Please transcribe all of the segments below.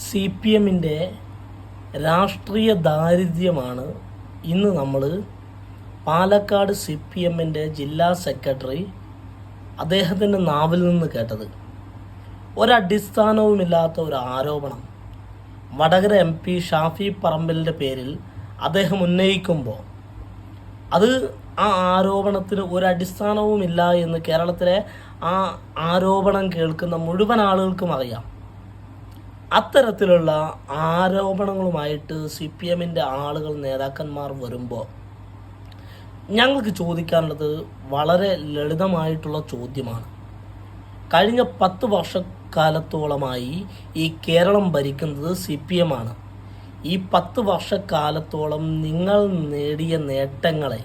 CPMൻ്റെ രാഷ്ട്രീയ ദാരിദ്ര്യമാണ് ഇന്ന് നമ്മൾ പാലക്കാട് CPMൻ്റെ ജില്ലാ സെക്രട്ടറി അദ്ദേഹത്തിൻ്റെ നാവിൽ നിന്ന് കേട്ടത്. ഒരടിസ്ഥാനവുമില്ലാത്ത ഒരു ആരോപണം വടകര MP ഷാഫി പറമ്പിലിൻ്റെ പേരിൽ അദ്ദേഹം ഉന്നയിക്കുമ്പോൾ ആ ആരോപണത്തിന് ഒരടിസ്ഥാനവുമില്ല എന്ന് കേരളത്തിലെ ആ ആരോപണം കേൾക്കുന്ന മുഴുവൻ ആളുകൾക്കും അറിയാം. അത്തരത്തിലുള്ള ആരോപണങ്ങളുമായിട്ട് CPMൻ്റെ ആളുകൾ നേതാക്കന്മാർ വരുമ്പോൾ ഞങ്ങൾക്ക് ചോദിക്കാനുള്ളത് വളരെ ലളിതമായിട്ടുള്ള ചോദ്യമാണ്. കഴിഞ്ഞ 10 വർഷക്കാലത്തോളമായി ഈ കേരളം ഭരിക്കുന്നത് CPM ആണ്. ഈ 10 വർഷക്കാലത്തോളം നിങ്ങൾ നേടിയ നേട്ടങ്ങളെ,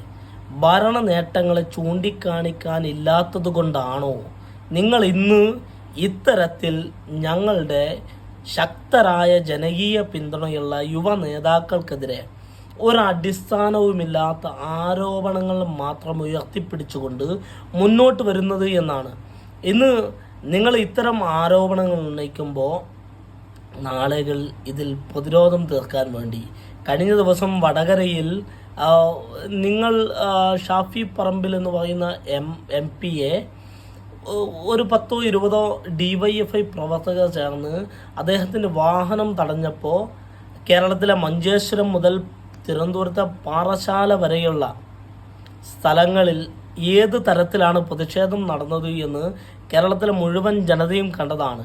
ഭരണ നേട്ടങ്ങളെ ചൂണ്ടിക്കാണിക്കാനില്ലാത്തത് കൊണ്ടാണോ നിങ്ങൾ ഇന്ന് ഇത്തരത്തിൽ ഞങ്ങളുടെ ശക്തരായ ജനകീയ പിന്തുണയുള്ള യുവ നേതാക്കൾക്കെതിരെ ഒരടിസ്ഥാനവുമില്ലാത്ത ആരോപണങ്ങൾ മാത്രം ഉയർത്തിപ്പിടിച്ചുകൊണ്ട് മുന്നോട്ട് വരുന്നത് എന്നാണ്? ഇന്ന് നിങ്ങൾ ഇത്തരം ആരോപണങ്ങൾ ഉന്നയിക്കുമ്പോൾ നാളുകൾ ഇതിൽ പ്രതിരോധം തീർക്കാൻ വേണ്ടി കഴിഞ്ഞ ദിവസം വടകരയിൽ നിങ്ങൾ ഷാഫി പറമ്പിൽ എന്ന് പറയുന്ന MP-യെ ഒരു 10-20 DYFI പ്രവർത്തകർ ചേർന്ന് അദ്ദേഹത്തിൻ്റെ വാഹനം തടഞ്ഞപ്പോൾ കേരളത്തിലെ മഞ്ചേശ്വരം മുതൽ തിരുവനന്തപുരത്തെ പാറശാല വരെയുള്ള സ്ഥലങ്ങളിൽ ഏത് തരത്തിലാണ് പ്രതിഷേധം നടന്നത് എന്ന് കേരളത്തിലെ മുഴുവൻ ജനതയും കണ്ടതാണ്.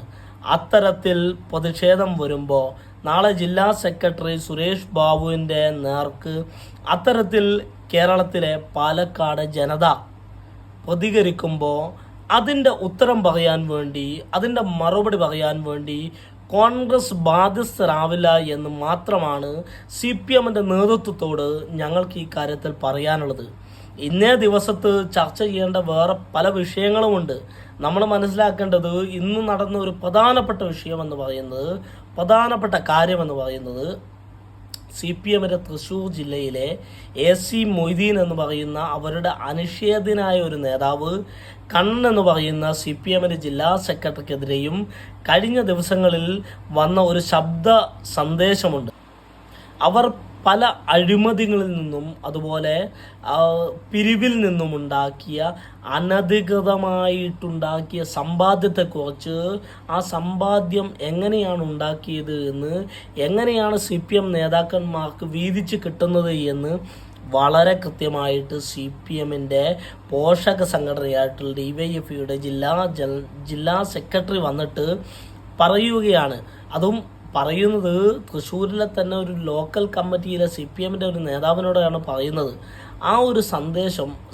അത്തരത്തിൽ പ്രതിഷേധം വരുമ്പോൾ നാളെ ജില്ലാ സെക്രട്ടറി സുരേഷ് ബാബുവിൻ്റെ നേർക്ക് അത്തരത്തിൽ കേരളത്തിലെ പാലക്കാട് ജനത പ്രതികരിക്കുമ്പോൾ അതിൻ്റെ ഉത്തരം പറയാൻ വേണ്ടി, അതിൻ്റെ മറുപടി പറയാൻ വേണ്ടി കോൺഗ്രസ് ബാധ്യസ്ഥരാവില്ല എന്ന് മാത്രമാണ് CPMൻ്റെ നേതൃത്വത്തോട് ഞങ്ങൾക്ക് ഈ കാര്യത്തിൽ പറയാനുള്ളത്. ഇന്നേ ദിവസത്ത് ചർച്ച ചെയ്യേണ്ട വേറെ പല വിഷയങ്ങളുമുണ്ട്. നമ്മൾ മനസ്സിലാക്കേണ്ടത് ഇന്ന് നടന്ന ഒരു പ്രധാനപ്പെട്ട കാര്യമെന്ന് പറയുന്നത് CPMൻ്റെ തൃശ്ശൂർ ജില്ലയിലെ AC മൊയ്തീൻ എന്ന് പറയുന്ന അവരുടെ അനിഷേധ്യനായ ഒരു നേതാവ് കണ്ണൻ എന്ന് പറയുന്ന CPMൻ്റെ ജില്ലാ സെക്രട്ടറിക്കെതിരെയും കഴിഞ്ഞ ദിവസങ്ങളിൽ വന്ന ഒരു ശബ്ദ സന്ദേശമുണ്ട്. അവർ പല അഴിമതികളിൽ നിന്നും അതുപോലെ പിരിവിൽ നിന്നും അനധികൃതമായിട്ടുണ്ടാക്കിയ സമ്പാദ്യത്തെക്കുറിച്ച്, ആ സമ്പാദ്യം എങ്ങനെയാണ് ഉണ്ടാക്കിയത് എന്ന്, എങ്ങനെയാണ് CPM നേതാക്കന്മാർക്ക് വീതിച്ച് കിട്ടുന്നത് എന്ന് വളരെ കൃത്യമായിട്ട് CPMൻ്റെ പോഷക സംഘടനയായിട്ടുള്ള DYFIയുടെ ജില്ലാ സെക്രട്ടറി വന്നിട്ട് പറയുകയാണ്. അതും പറയുന്നത് തൃശ്ശൂരിലെ തന്നെ ഒരു ലോക്കൽ കമ്മിറ്റിയിലെ CPMൻ്റെ ഒരു നേതാവിനോടാണ് പറയുന്നത്. ആ ഒരു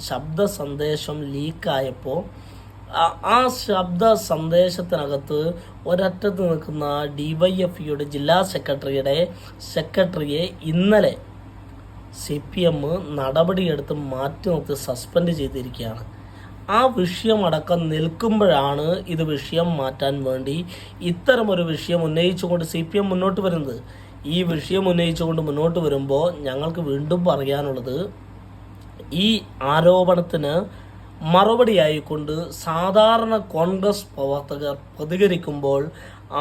ശബ്ദ സന്ദേശം ലീക്കായപ്പോൾ ആ ശബ്ദ സന്ദേശത്തിനകത്ത് ഒരറ്റത്ത് നിൽക്കുന്ന DYFIയുടെ ജില്ലാ സെക്രട്ടറിയെ ഇന്നലെ CPM നടപടിയെടുത്ത് മാറ്റി നിർത്തി സസ്പെൻഡ് ചെയ്തിരിക്കുകയാണ്. ആ വിഷയമടക്കം നിൽക്കുമ്പോഴാണ് ഇത് വിഷയം മാറ്റാൻ വേണ്ടി ഇത്തരമൊരു വിഷയം ഉന്നയിച്ചുകൊണ്ട് CPM മുന്നോട്ട് വരുന്നത്. ഈ വിഷയം ഉന്നയിച്ചുകൊണ്ട് മുന്നോട്ട് വരുമ്പോൾ ഞങ്ങൾക്ക് വീണ്ടും പറയാനുള്ളത്, ഈ ആരോപണത്തിന് മറുപടിയായിക്കൊണ്ട് സാധാരണ കോൺഗ്രസ് പ്രവർത്തകർ പ്രതികരിക്കുമ്പോൾ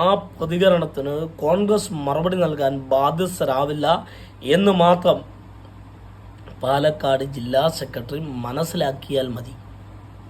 ആ പ്രതികരണത്തിന് കോൺഗ്രസ് മറുപടി നൽകാൻ ബാധ്യസ്ഥരാവില്ല എന്ന് മാത്രം പാലക്കാട് ജില്ലാ സെക്രട്ടറി മനസ്സിലാക്കിയാൽ മതി.